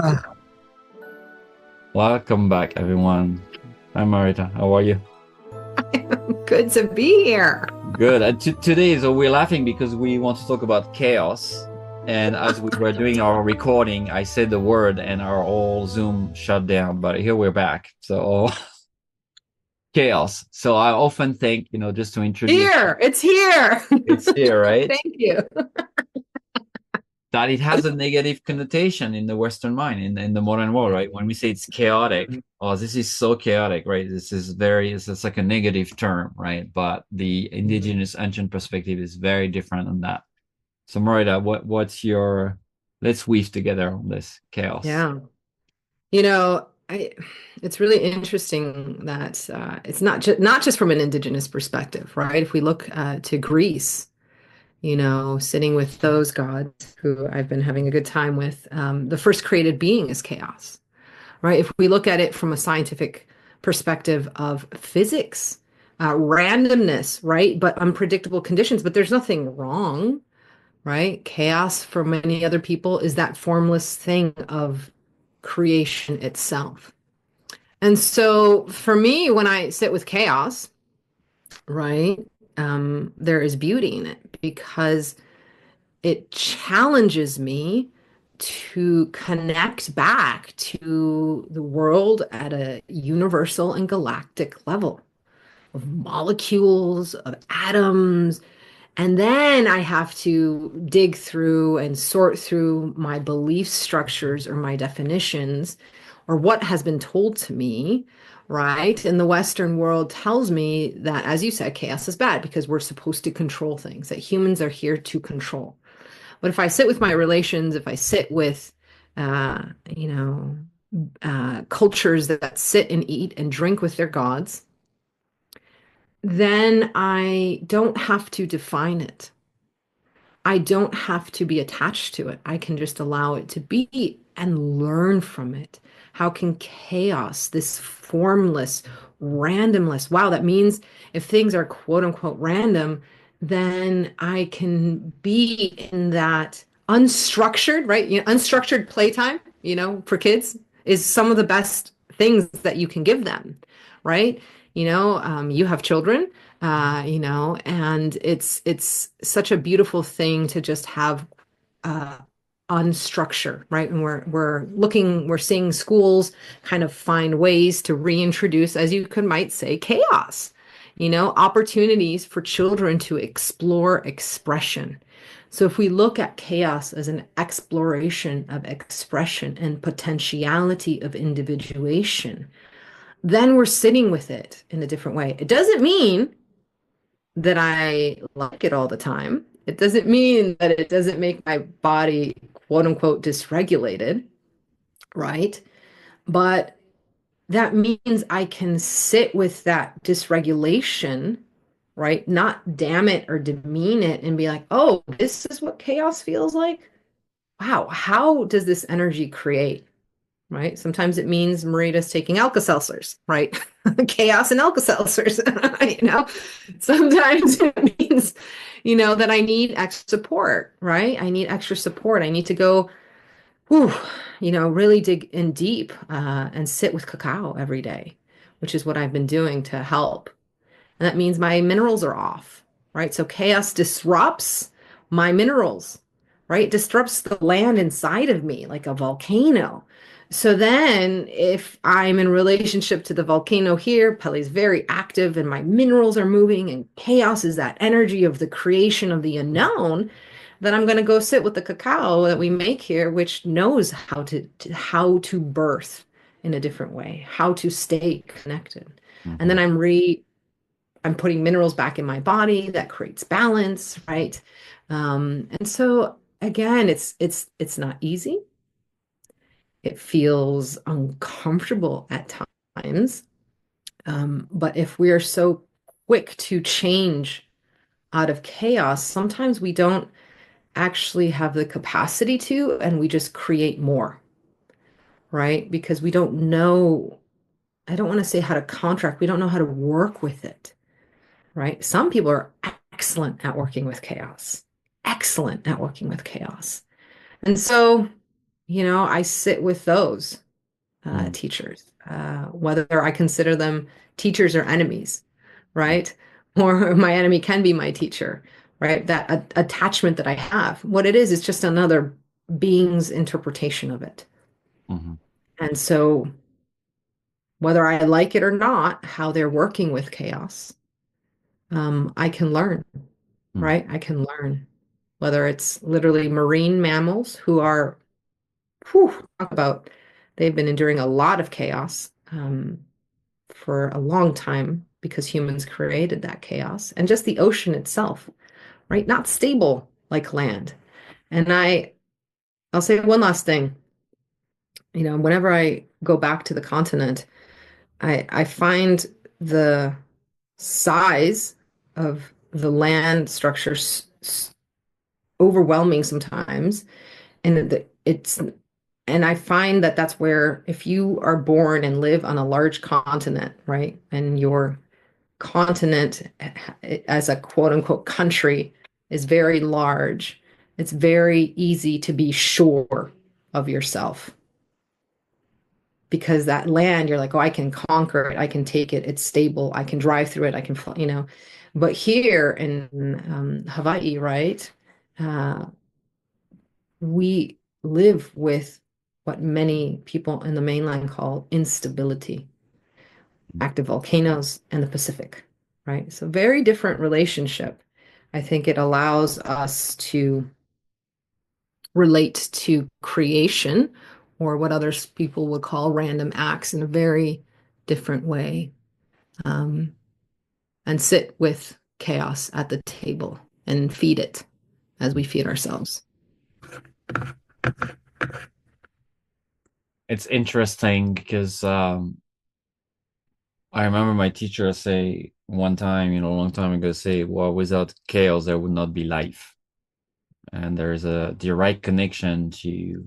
Ah, Welcome back, everyone. I'm Marita. How are you? good to be here. Good. Today, so we're laughing because we want to talk about chaos. And as we were doing our recording, I said the word and our whole Zoom shut down. But here we're back. So chaos. So I often think, just to introduce, Here, it's here. it's here, right? Thank you. That it has a negative connotation in the Western mind, in the modern world, right? When we say it's chaotic, oh, this is so chaotic, right? It's like a negative term, right? But the indigenous ancient perspective is very different than that. So, Marita, what's your, let's weave together on this chaos. Yeah. You know, I it's really interesting that it's not just from an indigenous perspective, right? If we look to Greece, sitting with those gods who I've been having a good time with, the first created being is chaos, right? If we look at it from a scientific perspective of physics, randomness, right? But unpredictable conditions, but there's nothing wrong, right? Chaos for many other people is that formless thing of creation itself. And so for me, when I sit with chaos, right, there is beauty in it because it challenges me to connect back to the world at a universal and galactic level of molecules, of atoms. And then I have to dig through and sort through my belief structures or my definitions or what has been told to me, right? And the Western world tells me that, as you said, chaos is bad because we're supposed to control things, that humans are here to control. But if I sit with my relations, if I sit with, uh, you know, cultures that sit and eat and drink with their gods, then I don't have to define it. I don't have to be attached to it. I can just allow it to be and learn from it. How can chaos, this formless, randomless, wow, that means if things are quote unquote random, then I can be in that unstructured, right? Unstructured playtime, for kids is some of the best things that you can give them, right? You have children, and it's such a beautiful thing to just have uh, unstructure, right? And we're seeing schools kind of find ways to reintroduce, as you could might say, chaos, opportunities for children to explore expression. So if we look at chaos as an exploration of expression and potentiality of individuation, then we're sitting with it in a different way. It doesn't mean that I like it all the time. It doesn't mean that it doesn't make my body quote unquote dysregulated, right? But that means I can sit with that dysregulation, right? Not damn it or demean it and be like, oh, this is what chaos feels like. Wow, how does this energy create? Right? Sometimes it means Marita's taking Alka-Seltzers, right? Chaos and Alka-Seltzers, you know? Sometimes it means, that I need extra support, right? I need extra support. I need to go, whew, really dig in deep and sit with cacao every day, which is what I've been doing to help. And that means my minerals are off, right? So chaos disrupts my minerals, right? It disrupts the land inside of me like a volcano. So then if I'm in relationship to the volcano here, Pele is very active and my minerals are moving and chaos is that energy of the creation of the unknown, then I'm going to go sit with the cacao that we make here, which knows how to birth in a different way, how to stay connected. And then Mhm. I'm putting minerals back in my body that creates balance, right? And so again, it's not easy. It feels uncomfortable at times. But if we are so quick to change out of chaos, sometimes we don't actually have the capacity to, and we just create more, right? Because we don't know, I don't want to say how to contract, we don't know how to work with it, right? Some people are excellent at working with chaos, excellent at working with chaos. And so, I sit with those Mm, teachers, whether I consider them teachers or enemies, right? Or my enemy can be my teacher, right? That attachment that I have, what it is just another being's interpretation of it. mhm, And so, whether I like it or not, how they're working with chaos, I can learn, mm, right? I can learn whether it's literally marine mammals who are, whew, talk about, they've been enduring a lot of chaos for a long time because humans created that chaos, and just the ocean itself, right? Not stable like land. And I'll say one last thing. Whenever I go back to the continent, I find the size of the land structure overwhelming sometimes, and and I find that that's where, if you are born and live on a large continent, right, and your continent as a quote unquote country is very large, it's very easy to be sure of yourself, because that land, you're like, oh, I can conquer it, I can take it, it's stable, I can drive through it, I can, But here in Hawaii, right, uh, we live with what many people in the mainland call instability, active volcanoes and the Pacific, right? So very different relationship. I think it allows us to relate to creation, or what others people would call random acts, in a very different way, um, and sit with chaos at the table and feed it as we feed ourselves. It's interesting because I remember my teacher say one time, a long time ago, say, well, without chaos, there would not be life. And there's a direct connection to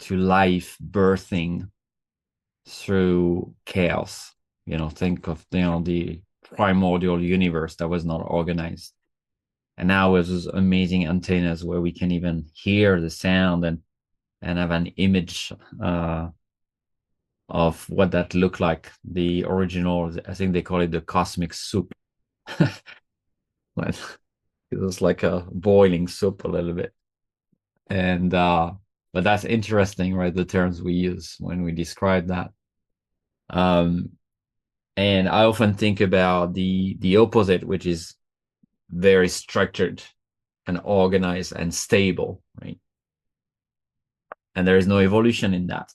life birthing through chaos. Think of the primordial universe that was not organized. And now with those amazing antennas where we can even hear the sound and have an image of what that looked like. The original, I think they call it the cosmic soup. It was like a boiling soup a little bit. And but that's interesting, right? The terms we use when we describe that. Um, and I often think about the opposite, which is very structured and organized and stable, right? And there is no evolution in that.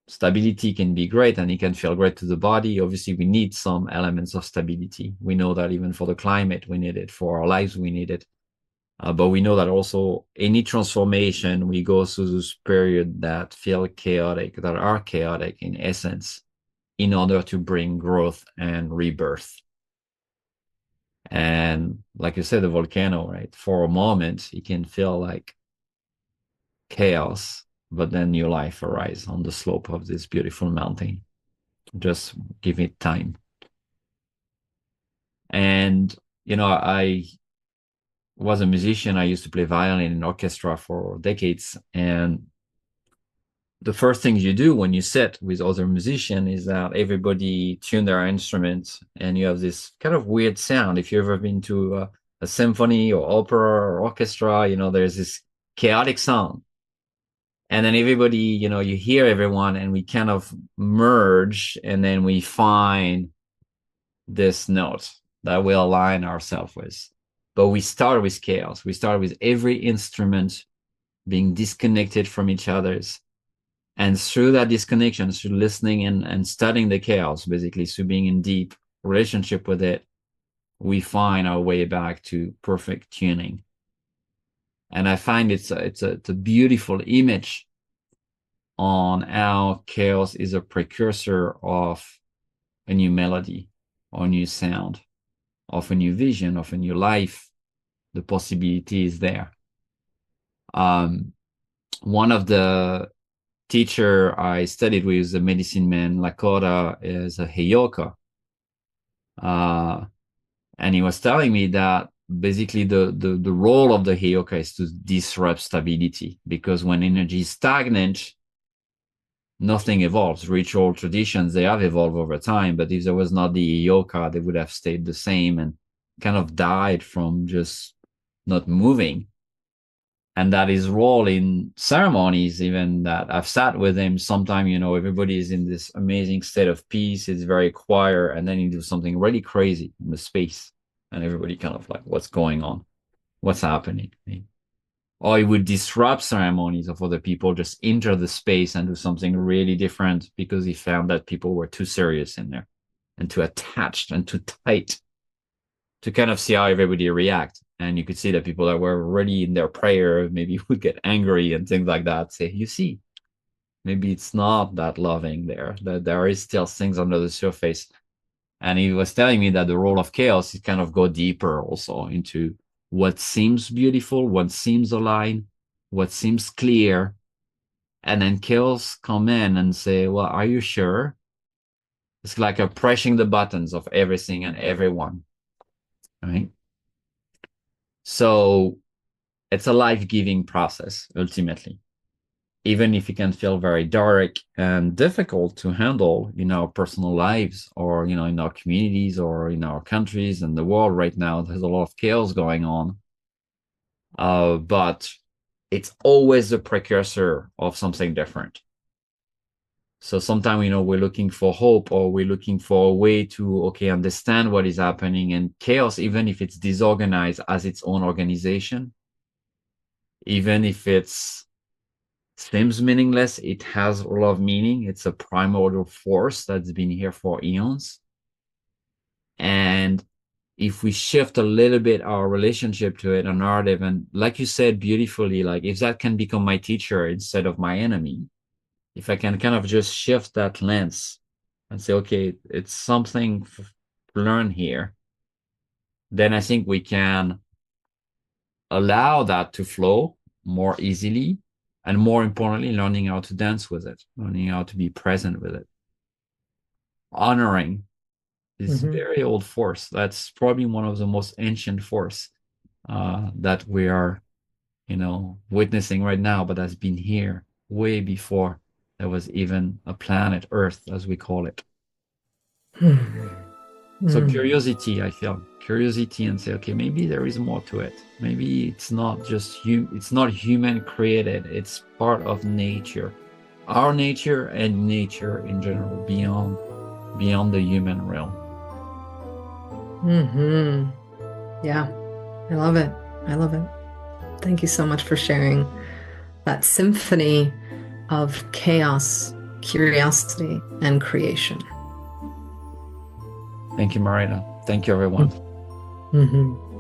Stability can be great and it can feel great to the body. Obviously, we need some elements of stability. We know that even for the climate, we need it. For our lives, we need it. But we know that also any transformation, we go through this period that feel chaotic, that are chaotic in essence, in order to bring growth and rebirth. And like you said, the volcano, right? For a moment, it can feel like chaos, but then new life arises on the slope of this beautiful mountain. Just give it time. And, I was a musician. I used to play violin in orchestra for decades. And the first things you do when you sit with other musicians is that everybody tune their instruments and you have this kind of weird sound. If you've ever been to a symphony or opera or orchestra, there's this chaotic sound. And then everybody, you hear everyone and we kind of merge and then we find this note that we align ourselves with. But we start with chaos. We start with every instrument being disconnected from each other's. And through that disconnection, through listening and studying the chaos, basically, through being in deep relationship with it, we find our way back to perfect tuning. And I find it's a beautiful image on how chaos is a precursor of a new melody or a new sound, of a new vision, of a new life. The possibility is there. Um, One of the teacher I studied with, the medicine man Lakota, is a Heyoka. Uh, and he was telling me that basically the role of the heyoka is to disrupt stability, because when energy is stagnant, nothing evolves. Ritual traditions, they have evolved over time, but if there was not the heyoka, they would have stayed the same and kind of died from just not moving. And that his role in ceremonies, even that I've sat with him sometime, everybody is in this amazing state of peace, it's very quiet, and then he do something really crazy in the space, and everybody kind of like, what's going on, what's happening? Or he would disrupt ceremonies of other people, just enter the space and do something really different because he found that people were too serious in there and too attached and too tight to kind of see how everybody react. And you could see that people that were already in their prayer maybe would get angry and things like that. Say, you see, maybe it's not that loving there, that there is still things under the surface. And he was telling me that the role of chaos is kind of go deeper also into what seems beautiful, what seems aligned, what seems clear. And then chaos come in and say, well, are you sure? It's like a pressing the buttons of everything and everyone, right? So it's a life-giving process, ultimately. Even if it can feel very dark and difficult to handle in our personal lives, or in our communities, or in our countries and the world right now, there's a lot of chaos going on. But it's always a precursor of something different. So sometimes, we're looking for hope, or we're looking for a way to, understand what is happening. And chaos, even if it's disorganized, as its own organization, even if it's seems meaningless, it has a lot of meaning. It's a primordial force that's been here for eons. And if we shift a little bit our relationship to it, a narrative, and like you said beautifully, like if that can become my teacher instead of my enemy, if I can kind of just shift that lens and say, okay, it's something to learn here, then I think we can allow that to flow more easily, and more importantly, learning how to dance with it, learning how to be present with it, honoring this Mm-hmm. very old force. That's probably one of the most ancient force that we are, witnessing right now, but has been here way before there was even a planet Earth, as we call it. So Mm-hmm. curiosity, I feel curiosity, and say, okay, maybe there is more to it. Maybe it's not just it's not human created. It's part of nature, our nature, and nature in general, beyond the human realm. Mm-hmm. Yeah, I love it. I love it. Thank you so much for sharing that symphony of chaos, curiosity, and creation. Thank you, Marita. Thank you, everyone. Mm-hmm.